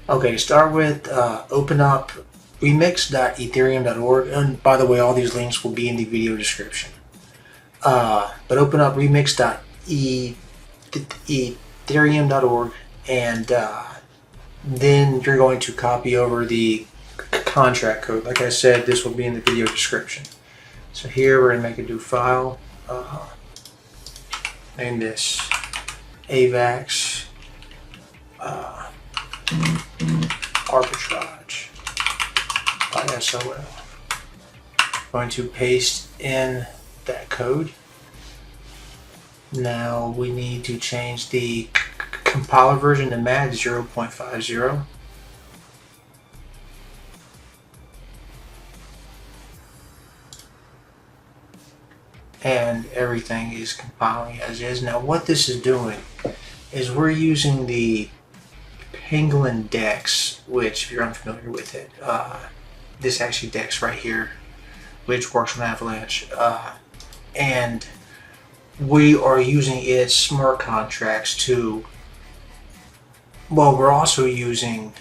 Okay, to start with, open up remix.ethereum.org, and by the way, all these links will be in the video description. But open up remix.ethereum.org, and then you're going to copy over the contract code. Like I said, this will be in the video description. So here we're going to make a new file. Name this AVAX Arbitrage by SOL. Going to paste in that code. Now we need to change the compiler version to MAD 0.50. And everything is compiling as is. Now what this is doing is we're using the Pangolin DEX, which if you're unfamiliar with it, this actually DEX right here, which works on Avalanche, and we are using its smart contracts to, well, we're also using,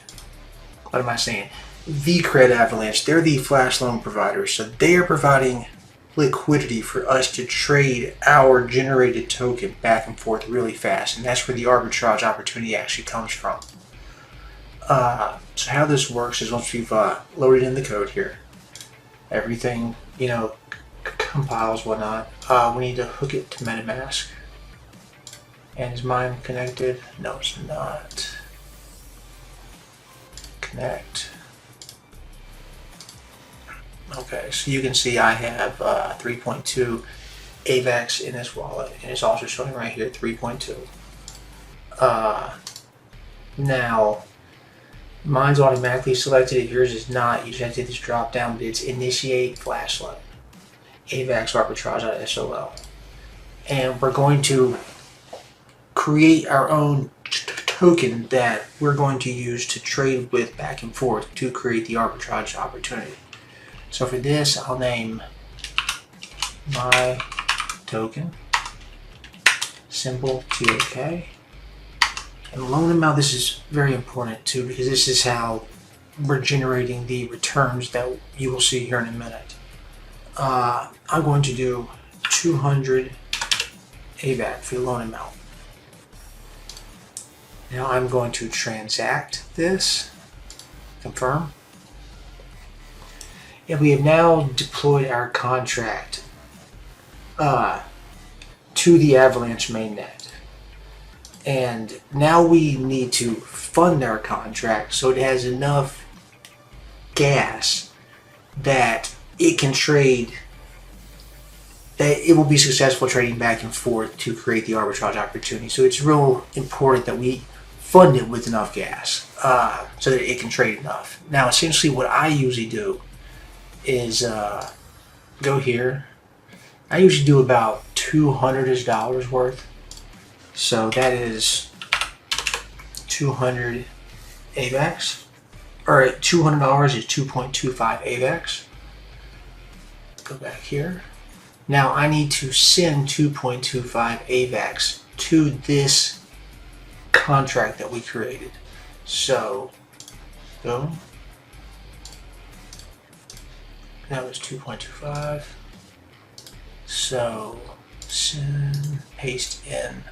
what am I saying, vCred Avalanche. They're the FLASHLOAN provider, so they are providing liquidity for us to trade our generated token back and forth really fast, and that's where the arbitrage opportunity actually comes from. So how this works is once we've loaded in the code here, everything, you know, compiles, whatnot, we need to hook it to MetaMask. And is mine connected? No, it's not. Connect. Okay, so you can see I have 3.2 AVAX in this wallet, and it's also showing right here 3.2. Now, mine's automatically selected. If yours is not, you just have to hit this drop down, but it's initiate FLASHLOAN, AVAX Arbitrage.SOL. And we're going to create our own token that we're going to use to trade with back and forth to create the arbitrage opportunity. So for this, I'll name my token, symbol TOK. And loan amount, this is very important too, because this is how we're generating the returns that you will see here in a minute. I'm going to do 200 AVAX for the loan amount. Now I'm going to transact this, confirm. And we have now deployed our contract to the Avalanche mainnet. And now we need to fund our contract so it has enough gas that it can trade, that it will be successful trading back and forth to create the arbitrage opportunity. So it's real important that we fund it with enough gas so that it can trade enough. Now essentially what I usually do is go here. I usually do about $200 worth. So that is 200 AVAX, or $200 is 2.25 AVAX. Go back here. Now I need to send 2.25 AVAX to this contract that we created. So, boom. That was 2.25. So, send, paste in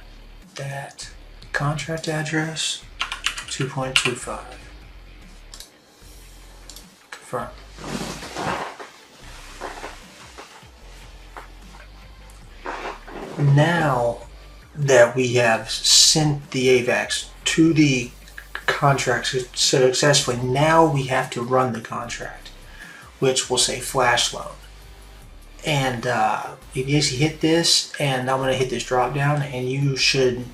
that contract address, 2.25. Confirm. Now that we have sent the AVAX to the contract successfully, now we have to run the contract, which will say FLASHLOAN. And if you just hit this, and I'm going to hit this drop down, and you should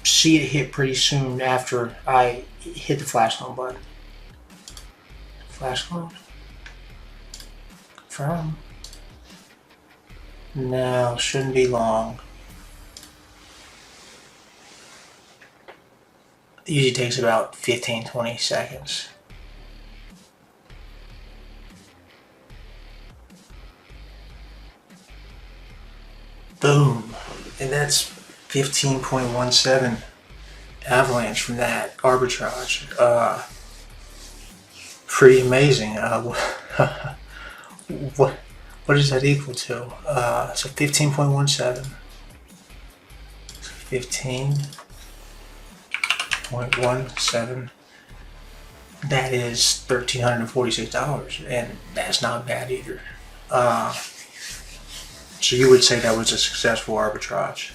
see it hit pretty soon after I hit the FLASHLOAN button. FLASHLOAN. Confirm. Now, shouldn't be long. It usually takes about 15-20 seconds. Boom. And that's 15.17 Avalanche from that arbitrage. Pretty amazing. What what does that equal to? So 15.17. 15.17. That is $1,346, and that's not bad either. So you would say that was a successful arbitrage?